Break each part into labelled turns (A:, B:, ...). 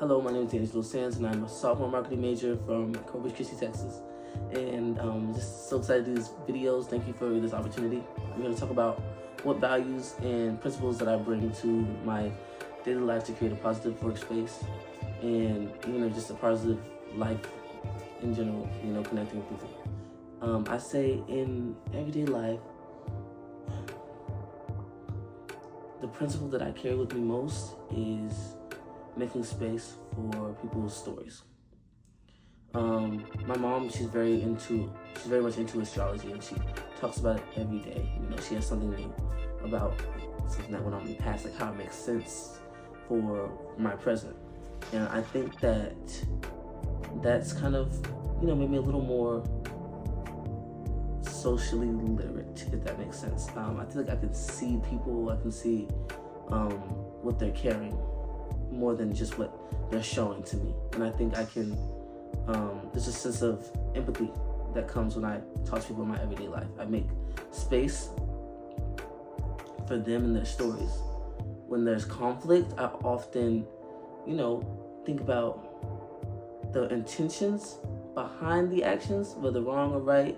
A: Hello, my name is D'Angelo Sands, and I'm a sophomore marketing major from Corpus Christi, Texas. And just so excited to do these videos. Thank you for this opportunity. I'm going to talk about what values and principles that I bring to my daily life to create a positive workspace and just a positive life in general. Connecting with people. I say in everyday life, the principle that I carry with me most is making space for people's stories. My mom, she's very much into astrology, and she talks about it every day. She has something new about something that went on in the past, like how it makes sense for my present. And I think that's kind of, made me a little more socially literate, if that makes sense. I feel like I can see people, I can see what they're carrying more than just what they're showing to me. And I think I can, there's a sense of empathy that comes when I talk to people in my everyday life. I make space for them and their stories. When there's conflict, I often, think about the intentions behind the actions, whether wrong or right.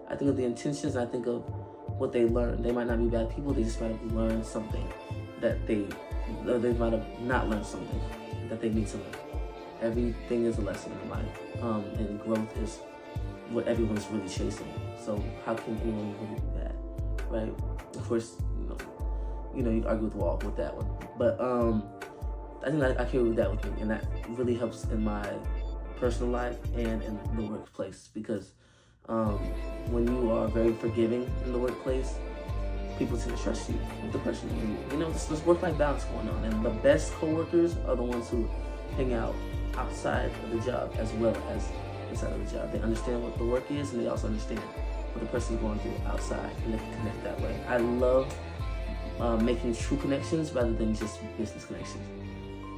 A: I think of the intentions, I think of what they learned. They might not be bad people, they just might have learned something that they might have not learned something that they need to learn. Everything is a lesson in life, and growth is what everyone's really chasing. So how can anyone really be bad, right? Of course, you argue with the wall with that one, but I think I carry that with me, and that really helps in my personal life and in the workplace, because when you are very forgiving in the workplace, people tend to trust you with the person there's work-life balance going on, and the best coworkers are the ones who hang out outside of the job as well as inside of the job. They understand what the work is, and they also understand what the person's going through outside, and they can connect that way. I love making true connections rather than just business connections.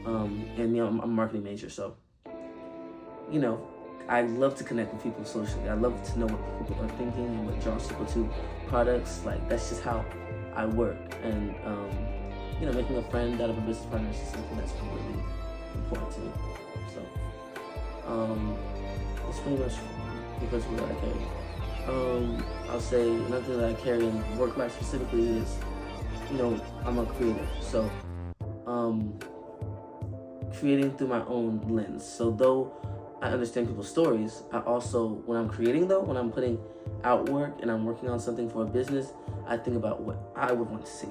A: And I'm a marketing major, so I love to connect with people socially. I love to know what people are thinking and what draws people to products. Like, that's just how I work. And making a friend out of a business partner is just something that's really important to me. So that's pretty much the principle that I carry. I'll say another thing that I carry in work life specifically is, I'm a creative. So creating through my own lens. So though I understand people's stories, I also, when I'm creating though, when I'm putting out work and I'm working on something for a business, I think about what I would want to see.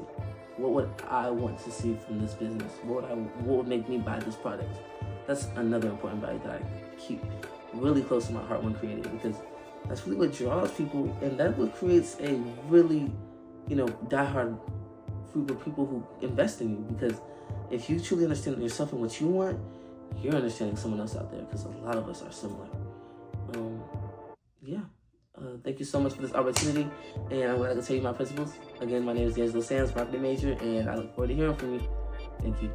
A: What would I want to see from this business? What would make me buy this product? That's another important value that I keep really close to my heart when creating, because that's really what draws people, and that what creates a really, diehard group of people who invest in you. Because if you truly understand yourself and what you want, you're understanding someone else out there, because a lot of us are similar. Thank you so much for this opportunity, and I'm glad to tell you my principles. Again, my name is D'Angelo Sands, marketing major, and I look forward to hearing from you. Thank you.